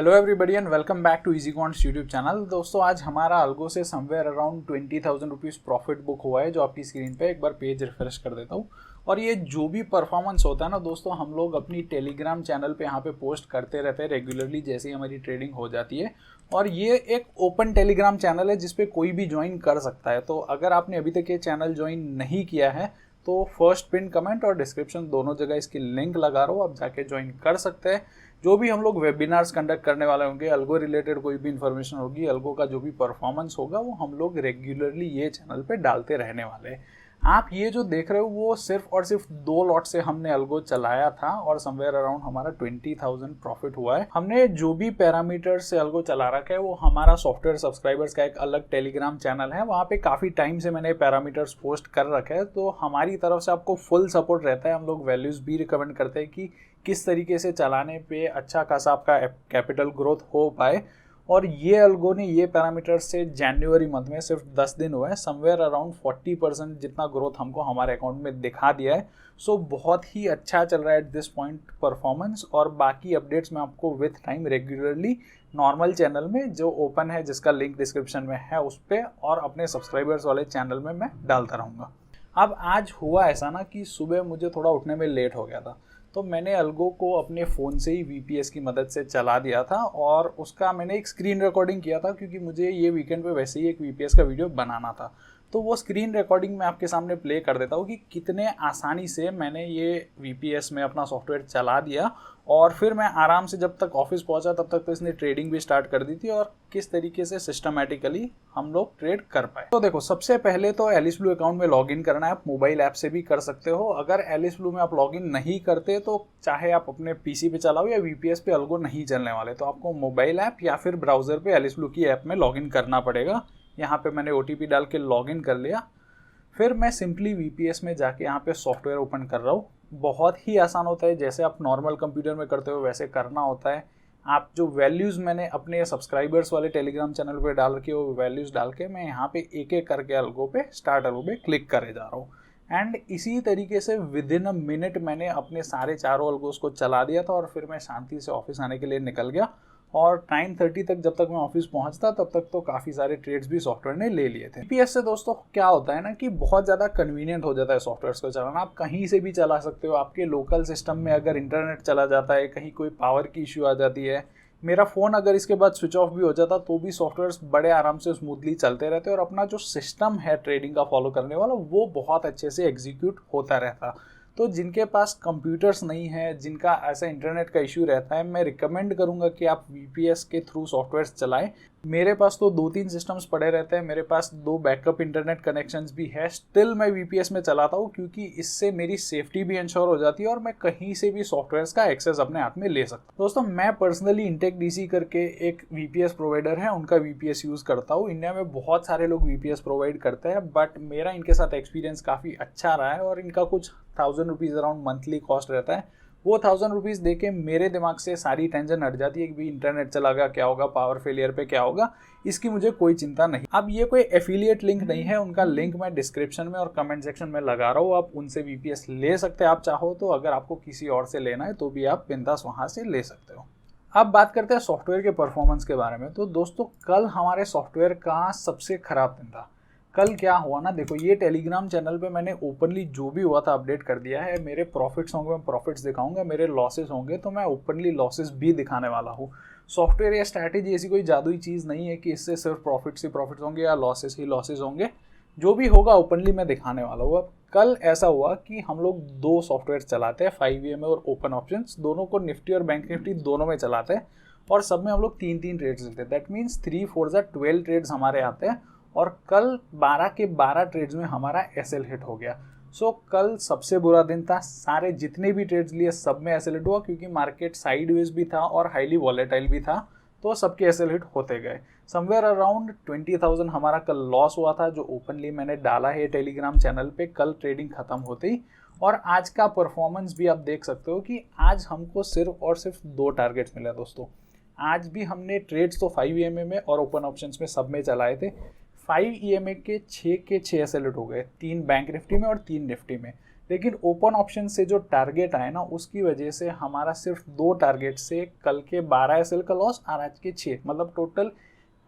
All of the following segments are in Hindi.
Hello everybody and welcome back to Easy Quants YouTube channel. दोस्तों आज हमारा अल्गो से somewhere around 20,000 rupees profit book हुआ है, जो आपकी स्क्रीन पे एक बार पेज रिफ्रेश कर देता हूँ। और ये जो भी परफॉर्मेंस होता है ना दोस्तों, हम लोग अपनी टेलीग्राम चैनल पे यहाँ पे पोस्ट करते रहते हैं रेगुलरली जैसे ही हमारी ट्रेडिंग हो जाती है। और ये एक ओपन टेलीग्राम चैनल है जिसपे कोई भी ज्वाइन कर सकता है। तो अगर आपने अभी तक ये चैनल ज्वाइन नहीं किया है तो फर्स्ट पिन कमेंट और डिस्क्रिप्शन दोनों जगह इसकी लिंक लगा रहा हूँ, आप जाके ज्वाइन कर सकते हैं। जो भी हम लोग वेबिनार्स कंडक्ट करने वाले होंगे, अल्गो रिलेटेड कोई भी इन्फॉर्मेशन होगी, अल्गो का जो भी परफॉर्मेंस होगा वो हम लोग रेगुलरली ये चैनल पे डालते रहने वाले हैं। आप ये जो देख रहे हो वो सिर्फ और सिर्फ 2 लॉट से हमने अल्गो चलाया था और समवेयर अराउंड हमारा 20,000 प्रॉफिट हुआ है। हमने जो भी पैरामीटर से अल्गो चला रखा है वो हमारा सॉफ्टवेयर सब्सक्राइबर्स का एक अलग टेलीग्राम चैनल है, वहाँ पे काफ़ी टाइम से मैंने पैरामीटर्स पोस्ट कर रखे हैं। तो हमारी तरफ से आपको फुल सपोर्ट रहता है। हम लोग वैल्यूज़ भी रिकमेंड करते हैं कि किस तरीके से चलाने पे अच्छा खासा आपका कैपिटल ग्रोथ हो पाए। और ये अल्गो ने ये पैरामीटर से जनवरी मंथ में सिर्फ 10 दिन हुआ है, समवेयर अराउंड 40% जितना ग्रोथ हमको हमारे अकाउंट में दिखा दिया है। सो बहुत ही अच्छा चल रहा है एट दिस पॉइंट परफॉर्मेंस। और बाकी अपडेट्स मैं आपको with time regularly normal channel में जो ओपन है, जिसका लिंक डिस्क्रिप्शन में है, उस पर और अपने सब्सक्राइबर्स वाले चैनल में मैं डालता रहूँगा। अब आज हुआ ऐसा ना कि सुबह मुझे थोड़ा उठने में लेट हो गया था, तो मैंने अल्गो को अपने फ़ोन से ही वीपीएस की मदद से चला दिया था और उसका मैंने एक स्क्रीन रिकॉर्डिंग किया था, क्योंकि मुझे ये वीकेंड पे वैसे ही एक वीपीएस का वीडियो बनाना था। तो वो स्क्रीन रिकॉर्डिंग मैं आपके सामने प्ले कर देता हूँ कि कितने आसानी से मैंने ये वीपीएस में अपना सॉफ्टवेयर चला दिया। और फिर मैं आराम से जब तक ऑफिस पहुंचा तब तक तो इसने ट्रेडिंग भी स्टार्ट कर दी थी, और किस तरीके से सिस्टमैटिकली हम लोग ट्रेड कर पाए। तो देखो, सबसे पहले तो एलिस ब्लू अकाउंट में लॉगिन करना है। आप मोबाइल ऐप से भी कर सकते हो। अगर एलिस ब्लू में आप लॉगिन नहीं करते तो चाहे आप अपने पीसी पे चलाओ या वीपीएस पे, अल्गो नहीं चलने वाले। तो आपको मोबाइल ऐप या फिर ब्राउजर पे एलिस ब्लू की ऐप में लॉगिन करना पड़ेगा। यहाँ पे मैंने ओटीपी डाल के लॉगिन कर लिया। फिर मैं सिंपली वीपीएस में जाके यहाँ पे सॉफ्टवेयर ओपन कर रहा हूँ। बहुत ही आसान होता है, जैसे आप नॉर्मल कंप्यूटर में करते हो वैसे करना होता है। आप जो वैल्यूज़ मैंने अपने सब्सक्राइबर्स वाले टेलीग्राम चैनल पे डाल रखी है वो वैल्यूज़ डाल के मैं यहाँ पे एक एक करके अल्गो पे स्टार्ट अल्गो पे क्लिक करे जा रहा हूँ। एंड इसी तरीके से विद इन अ मिनट मैंने अपने सारे चारों अल्गोस को चला दिया था। और फिर मैं शांति से ऑफिस आने के लिए निकल गया। और 9:30 तक जब तक मैं ऑफिस पहुंचता तब तक तो काफ़ी सारे ट्रेड्स भी सॉफ्टवेयर ने ले लिए थे। वीपीएस से दोस्तों क्या होता है ना कि बहुत ज़्यादा कन्वीनियंट हो जाता है सॉफ्टवेयर्स को चलाना। आप कहीं से भी चला सकते हो। आपके लोकल सिस्टम में अगर इंटरनेट चला जाता है, कहीं कोई पावर की इश्यू आ जाती है, मेरा फ़ोन अगर इसके बाद स्विच ऑफ भी हो जाता तो भी सॉफ्टवेयर्स बड़े आराम से स्मूथली चलते रहते और अपना जो सिस्टम है ट्रेडिंग का फॉलो करने वाला वो बहुत अच्छे से एग्जीक्यूट होता रहता। तो जिनके पास कंप्यूटर्स नहीं है, जिनका ऐसा इंटरनेट का इश्यू रहता है, मैं रिकमेंड करूंगा कि आप वीपीएस के थ्रू सॉफ्टवेयर्स चलाएं। मेरे पास तो 2-3 सिस्टम्स पड़े रहते हैं, मेरे पास 2 बैकअप इंटरनेट कनेक्शंस भी है। स्टिल मैं वीपीएस में चलाता हूँ क्योंकि इससे मेरी सेफ्टी भी इंश्योर हो जाती है और मैं कहीं से भी सॉफ्टवेयर्स का एक्सेस अपने हाथ में ले सकता हूँ। दोस्तों मैं पर्सनली इंटेक डीसी करके एक वीपीएस प्रोवाइडर है, उनका वीपीएस यूज़ करता हूँ। इंडिया में बहुत सारे लोग वीपीएस प्रोवाइड करते हैं, बट मेरा इनके साथ एक्सपीरियंस काफ़ी अच्छा रहा है। और इनका कुछ 1000 रुपीज़ अराउंड मंथली कॉस्ट रहता है। वो 1000 रुपीज़ दे के मेरे दिमाग से सारी टेंशन हट जाती है कि भी इंटरनेट चला गया क्या होगा, पावर फेलियर पे क्या होगा, इसकी मुझे कोई चिंता नहीं। अब ये कोई एफिलिएट लिंक नहीं है, उनका लिंक मैं डिस्क्रिप्शन में और कमेंट सेक्शन में लगा रहा हूँ। आप उनसे वीपीएस ले सकते हैं आप चाहो तो। अगर आपको किसी और से लेना है तो भी आप बिंदास वहाँ से ले सकते हो। अब बात करते हैं सॉफ्टवेयर के परफॉर्मेंस के बारे में। तो दोस्तों कल हमारे सॉफ्टवेयर का सबसे खराब दिन था। कल क्या हुआ ना, देखो ये टेलीग्राम चैनल पे मैंने ओपनली जो भी हुआ था अपडेट कर दिया है। मेरे प्रॉफिट्स होंगे मैं प्रॉफिट्स दिखाऊंगा, मेरे लॉसेस होंगे तो मैं ओपनली लॉसेस भी दिखाने वाला हूँ। सॉफ्टवेयर या स्ट्रैटेजी ऐसी कोई जादुई चीज़ नहीं है कि इससे सिर्फ प्रॉफिट्स ही प्रॉफिट्स होंगे या लॉसेस ही लॉसेस होंगे। जो भी होगा ओपनली मैं दिखाने वाला हूँ। अब कल ऐसा हुआ कि हम लोग 2 सॉफ्टवेयर चलाते हैं, 5EMA और ओपन ऑप्शंस, दोनों को निफ्टी और बैंक निफ्टी दोनों में चलाते हैं। और सब में हम लोग 3-3 ट्रेड्स लेते हैं। दैट मीन्स 3-4 12 ट्रेड्स हमारे आते हैं। और कल 12 के 12 ट्रेड्स में हमारा एसएल हिट हो गया। सो कल सबसे बुरा दिन था। सारे जितने भी ट्रेड्स लिए सब में एसएल हिट हुआ, क्योंकि मार्केट साइडवेज भी था और हाईली वॉलेटाइल भी था, तो सबके एसएल हिट होते गए। समवेयर अराउंड 20,000 हमारा कल लॉस हुआ था, जो ओपनली मैंने डाला है टेलीग्राम चैनल पे कल ट्रेडिंग खत्म होते ही। और आज का परफॉर्मेंस भी आप देख सकते हो कि आज हमको सिर्फ और सिर्फ 2 टारगेट्स मिले दोस्तों। आज भी हमने ट्रेड्स तो 5EMA में और ओपन ऑप्शंस में सब में चलाए थे। 5EMA के 6 के 6 एसएल हिट हो गए, 3 बैंक निफ्टी में और 3 निफ्टी में। लेकिन ओपन ऑप्शन से जो टारगेट आए ना उसकी वजह से हमारा सिर्फ 2 टारगेट से कल के 12 एसएल का लॉस और आज के 6, मतलब टोटल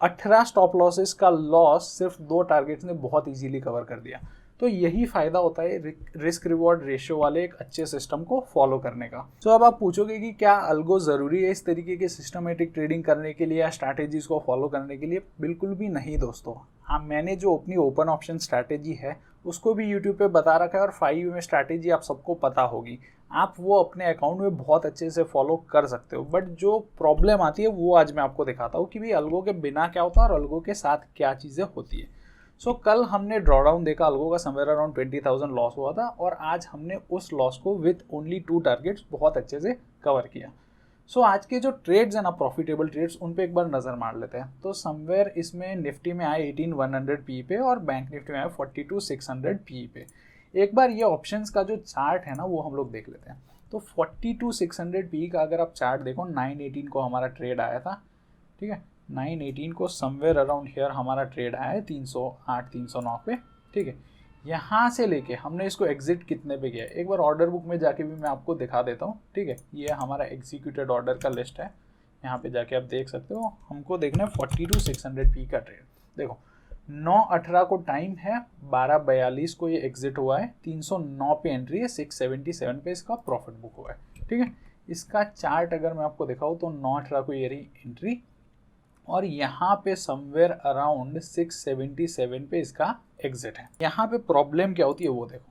18 स्टॉप लॉसेस का लॉस सिर्फ 2 टारगेट्स ने बहुत इजीली कवर कर दिया। तो यही फायदा होता है रिस्क रिवॉर्ड रेशियो वाले एक अच्छे सिस्टम को फॉलो करने का। तो अब आप पूछोगे कि क्या अल्गो ज़रूरी है इस तरीके के सिस्टमेटिक ट्रेडिंग करने के लिए या स्ट्रैटेजीज को फॉलो करने के लिए? बिल्कुल भी नहीं दोस्तों। हाँ, मैंने जो अपनी ओपन ऑप्शन स्ट्रैटेजी है उसको भी यूट्यूब पे बता रखा है और 5 में स्ट्रैटेजी आप सबको पता होगी, आप वो अपने अकाउंट में बहुत अच्छे से फॉलो कर सकते हो। बट जो प्रॉब्लम आती है वो आज मैं आपको दिखाता हूँ कि भाई अल्गो के बिना क्या होता है और अल्गो के साथ क्या चीज़ें होती है। सो कल हमने ड्रॉडाउन देखा, अल्गो का समवेयर अराउंड 20,000 लॉस हुआ था और आज हमने उस लॉस को विथ ओनली 2 टारगेट्स बहुत अच्छे से कवर किया। सो आज के जो ट्रेड्स हैं ना, प्रॉफिटेबल ट्रेड्स, उन पे एक बार नज़र मार लेते हैं। तो समवेयर इसमें निफ्टी में आए 18,100 पी पे और बैंक निफ्टी में आए 42,600 पी पे। एक बार ये ऑप्शंस का जो चार्ट है ना वो हम लोग देख लेते हैं। तो 42,600 पी का अगर आप चार्ट देखो, 918 को हमारा ट्रेड आया था, ठीक है। 918 को समवेयर अराउंड हेयर हमारा ट्रेड आया है 308 309 पे, ठीक है। यहाँ से लेके हमने इसको एग्जिट कितने पे किया है एक बार ऑर्डर बुक में जाके भी मैं आपको दिखा देता हूँ, ठीक है। ये हमारा एग्जीक्यूटेड ऑर्डर का लिस्ट है, यहाँ पे जाके आप देख सकते हो। हमको देखना है 42,600 पी का ट्रेड। देखो 9:18 को टाइम है, 12:42 को ये एग्जिट हुआ है, 309 पे एंट्री है, 677 पे इसका प्रॉफिट बुक हुआ है, ठीक है। इसका चार्ट अगर मैं आपको दिखाऊँ तो 9:18 को ये रही एंट्री और यहाँ पे समवेयर अराउंड 677 पे इसका एग्जिट है। यहाँ पे प्रॉब्लम क्या होती है वो देखो,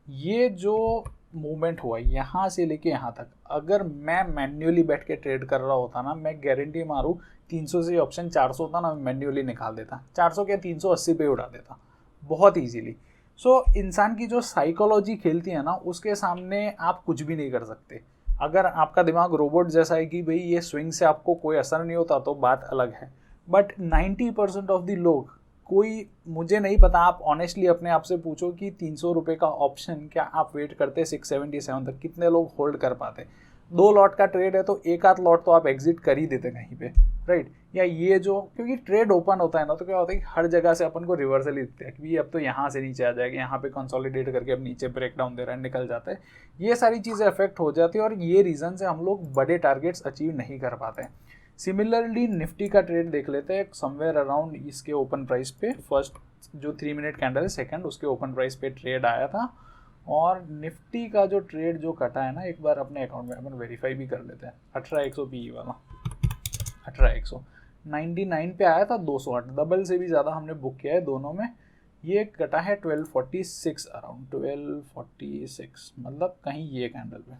ये जो मूवमेंट हुआ है यहाँ से लेके यहाँ तक, अगर मैं मैन्युअली बैठ के ट्रेड कर रहा होता ना, मैं गारंटी मारूँ 300 से ऑप्शन 400 होता ना, मैं मैन्युअली निकाल देता, 400 क्या 380 पे उड़ा देता बहुत ईजीली। सो इंसान की जो साइकोलॉजी खेलती है ना उसके सामने आप कुछ भी नहीं कर सकते। अगर आपका दिमाग रोबोट जैसा है कि भाई ये स्विंग से आपको कोई असर नहीं होता तो बात अलग है, बट 90% ऑफ द लोग, कोई, मुझे नहीं पता, आप ऑनेस्टली अपने आप से पूछो कि 300 रुपये का ऑप्शन क्या आप वेट करते 677 तक? कितने लोग होल्ड कर पाते? 2 लॉट का ट्रेड है तो एक आध लॉट तो आप एग्जिट कर ही देते कहीं पे, राइट। या ये जो, क्योंकि ट्रेड ओपन होता है ना तो क्या होता है कि हर जगह से अपन को रिवर्सल ही दिखता है कि अब तो यहाँ से नीचे आ जाएगा, यहाँ पे कंसोलिडेट करके अब नीचे ब्रेक डाउन दे रहा है, निकल जाता है। ये सारी चीज़ें अफेक्ट हो जाती है और ये रीज़न से हम लोग बड़े टारगेट्स अचीव नहीं कर पाते हैं। सिमिलरली निफ्टी का ट्रेड देख लेते हैं, समवेयर अराउंड इसके ओपन प्राइस पे फर्स्ट जो 3 मिनट कैंडल है सेकंड, उसके ओपन प्राइस पे ट्रेड आया था और निफ्टी का जो ट्रेड जो कटा है ना, एक बार अपने अकाउंट में अपन वेरीफाई भी कर लेते हैं। 18,100 पी वाला 18,100 99 पे आया था, 208, डबल से भी ज़्यादा हमने बुक किया है दोनों में। ये कटा है 1246 अराउंड 1246, मतलब कहीं ये कैंडल पे,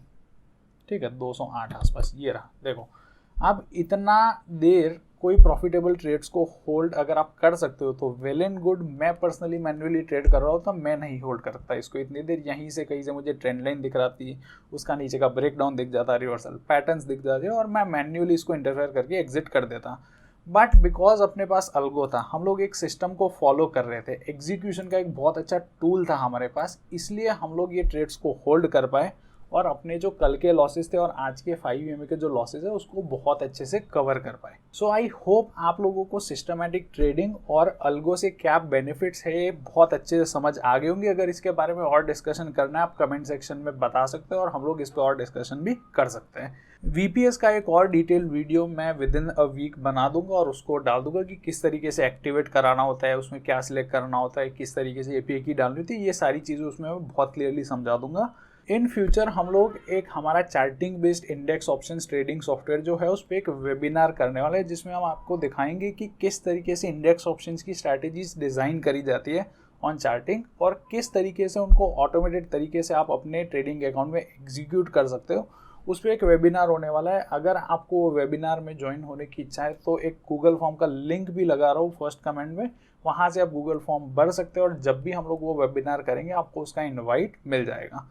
ठीक है, 208 आसपास ये रहा। देखो अब इतना देर कोई प्रॉफिटेबल ट्रेड्स को होल्ड अगर आप कर सकते हो तो वेल एंड गुड। मैं पर्सनली मैन्युअली ट्रेड कर रहा हूँ तो मैं नहीं होल्ड कर सकता इसको इतनी देर। यहीं से कहीं से मुझे ट्रेंड लाइन दिख रही थी, उसका नीचे का ब्रेकडाउन दिख जाता, रिवर्सल पैटर्न्स दिख जाते और मैं मैन्युअली इसको इंटरफेयर करके एग्जिट कर देता। बट बिकॉज अपने पास अल्गो था, हम लोग एक सिस्टम को फॉलो कर रहे थे, एग्जीक्यूशन का एक बहुत अच्छा टूल था हमारे पास, इसलिए हम लोग ये ट्रेड्स को होल्ड कर पाए और अपने जो कल के लॉसेस थे और आज के 5 EMA के जो लॉसेस है उसको बहुत अच्छे से कवर कर पाए। सो आई होप आप लोगों को सिस्टमैटिक ट्रेडिंग और अल्गो से क्या बेनिफिट्स है बहुत अच्छे से समझ आ गए होंगे। अगर इसके बारे में और डिस्कशन करना है आप कमेंट सेक्शन में बता सकते हैं और हम लोग इस पर और डिस्कशन भी कर सकते हैं। VPS का एक और डिटेल वीडियो मैं विद इन अ वीक बना दूंगा और उसको डाल दूंगा कि किस तरीके से एक्टिवेट कराना होता है, उसमें क्या सिलेक्ट करना होता है, किस तरीके से API की डालनी होती है, ये सारी चीज़ें उसमें मैं बहुत क्लियरली समझा दूंगा। इन फ्यूचर हम लोग एक हमारा charting based index options trading software जो है उस पर एक वेबिनार करने वाले हैं जिसमें हम आपको दिखाएंगे कि किस तरीके से इंडेक्स ऑप्शंस की स्ट्रैटेजीज डिज़ाइन करी जाती है ऑन चार्टिंग और किस तरीके से उनको ऑटोमेटेड तरीके से आप अपने ट्रेडिंग अकाउंट में एग्जीक्यूट कर सकते हो। उस पर एक वेबिनार होने वाला है। अगर आपको वेबिनार में ज्वाइन होने की इच्छा है तो एक गूगल फॉर्म का लिंक भी लगा रहा हूँ फर्स्ट कमेंट में, वहाँ से आप गूगल फॉर्म भर सकते हो और जब भी हम लोग वो वेबिनार करेंगे आपको उसका इन्वाइट मिल जाएगा।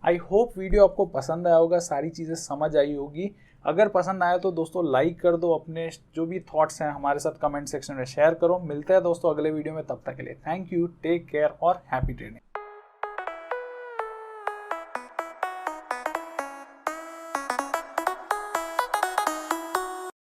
आई होप वीडियो आपको पसंद आया होगा, सारी चीज़ें समझ आई होगी। अगर पसंद आया तो दोस्तों लाइक कर दो, अपने जो भी थॉट्स हैं हमारे साथ कमेंट सेक्शन में शेयर करो। मिलते हैं दोस्तों अगले वीडियो में, तब तक के लिए थैंक यू, टेक केयर और हैप्पी ट्रेडिंग।